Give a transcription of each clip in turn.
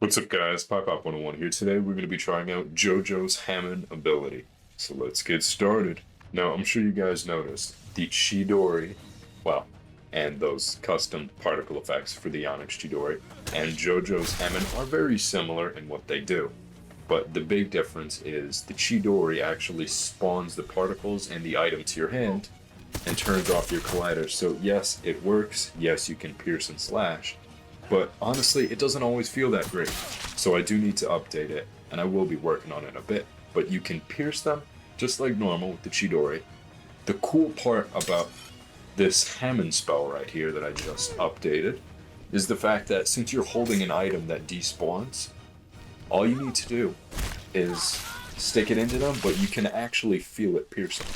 What's up guys, Pop101 here. Today we're going to be trying out JOJO's Hamon ability. So let's get started. Now I'm sure you guys noticed the Chidori, well, and those custom particle effects for the Onyx Chidori and JOJO's Hamon are very similar in what they do. But the big difference is the Chidori actually spawns the particles and the item to your hand and turns off your collider. So yes, it works, yes you can pierce and slash, but honestly, it doesn't always feel that great. So I do need to update it, and I will be working on it in a bit. But you can pierce them just like normal with the Chidori. The cool part about this Hamon spell right here that I just updated is the fact that since you're holding an item that despawns, all you need to do is stick it into them, but you can actually feel it piercing.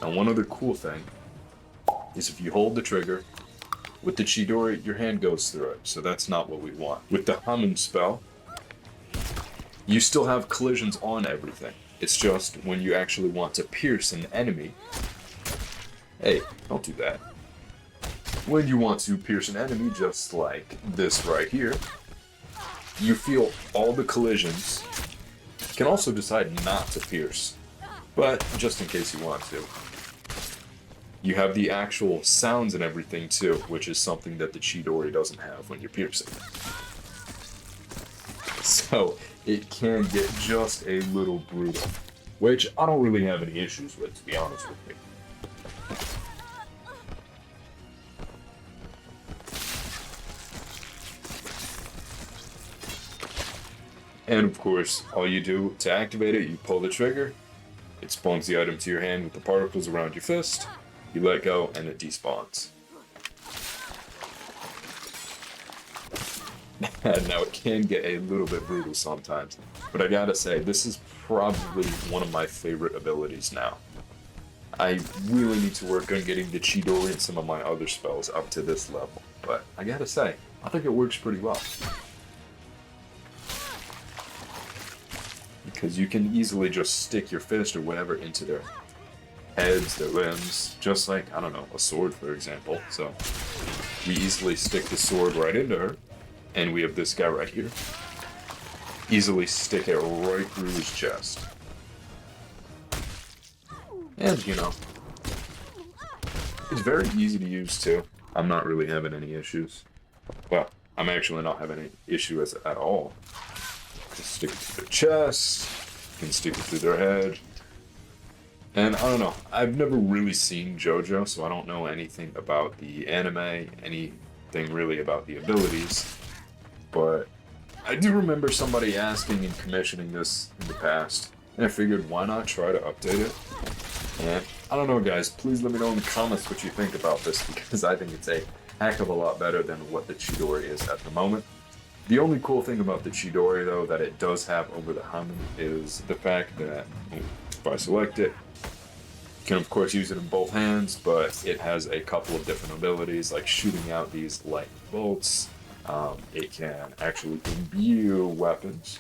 Now one other cool thing is if you hold the trigger, with the Chidori, your hand goes through it, so that's not what we want. With the Hamon spell, you still have collisions on everything. It's just when you actually want to pierce an enemy. Hey, don't do that. When you want to pierce an enemy, just like this right here, you feel all the collisions. You can also decide not to pierce, but just in case you want to. You have the actual sounds and everything too, which is something that the Chidori doesn't have when you're piercing. So it can get just a little brutal, which I don't really have any issues with, to be honest with you. And of course, all you do to activate it, you pull the trigger, it spawns the item to your hand with the particles around your fist. You let go, and it despawns. Now, it can get a little bit brutal sometimes, but I gotta say, this is probably one of my favorite abilities now. I really need to work on getting the Chidori and some of my other spells up to this level, but I gotta say, I think it works pretty well. Because you can easily just stick your fist or whatever into their heads, their limbs, just like, I don't know, a sword for example. So we easily stick the sword right into her, and we have this guy right here. Easily stick it right through his chest. And, you know, it's very easy to use too. I'm not really having any issues. Well, I'm actually not having any issues at all. Just stick it through their chest, you can stick it through their head. And I don't know, I've never really seen JoJo, so I don't know anything about the anime, anything really about the abilities. But I do remember somebody asking and commissioning this in the past, and I figured why not try to update it. And I don't know guys, please let me know in the comments what you think about this, because I think it's a heck of a lot better than what the Chidori is at the moment. The only cool thing about the Chidori though that it does have over the Hamon is the fact that, if I select it, you can of course use it in both hands, but it has a couple of different abilities like shooting out these light bolts. It can actually imbue weapons,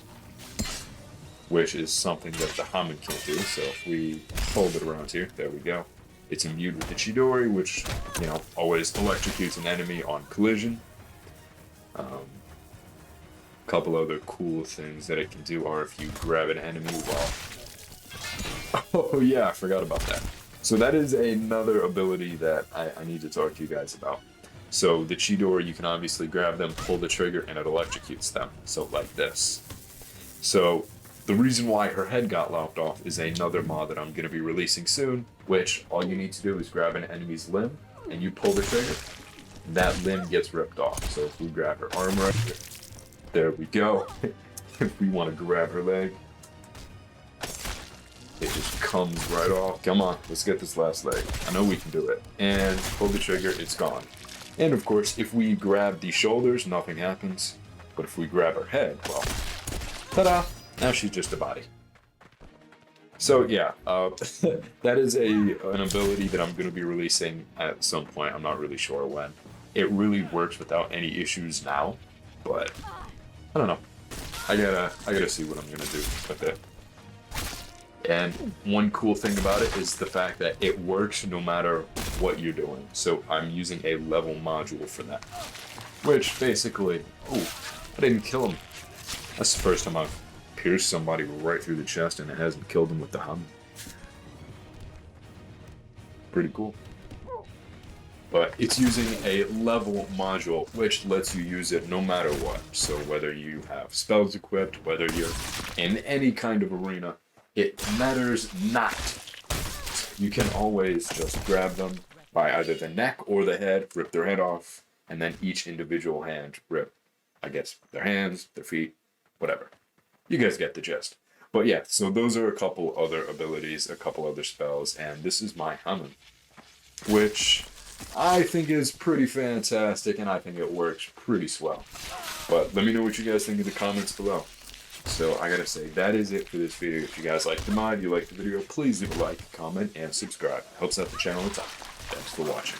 which is something that the Hamon can't do. So if we hold it around here, there we go. It's imbued with the Chidori, which, you know, always electrocutes an enemy on collision. Couple other cool things that it can do are if you grab an enemy while... Oh yeah, I forgot about that. So that is another ability that I need to talk to you guys about. So the Chidori, you can obviously grab them, pull the trigger, and it electrocutes them. So like this. So the reason why her head got lopped off is another mod that I'm going to be releasing soon, which all you need to do is grab an enemy's limb, and you pull the trigger, that limb gets ripped off. So if we grab her arm right here, there we go. If we want to grab her leg, it just comes right off. Come on, let's get this last leg. I know we can do it. And pull the trigger, it's gone. And of course, if we grab the shoulders, nothing happens. But if we grab her head, well, ta-da! Now she's just a body. So yeah, that is an ability that I'm going to be releasing at some point. I'm not really sure when. It really works without any issues now, but I don't know. I gotta see what I'm gonna do with it. And one cool thing about it is the fact that it works no matter what you're doing. So I'm using a level module for that. Which basically, oh, I didn't kill him. That's the first time I've pierced somebody right through the chest and it hasn't killed them with the hamon. Pretty cool. But it's using a level module, which lets you use it no matter what. So whether you have spells equipped, whether you're in any kind of arena, it matters not. You can always just grab them by either the neck or the head, rip their head off, and then each individual hand rip, I guess, their hands, their feet, whatever. You guys get the gist. But yeah, so those are a couple other abilities, a couple other spells, and this is my hamon, which I think is pretty fantastic, and I think it works pretty swell. But let me know what you guys think in the comments below. So I gotta say, that is it for this video. If you guys liked the mod, you liked the video, please leave a like, comment, and subscribe. Helps out the channel a ton. Thanks for watching.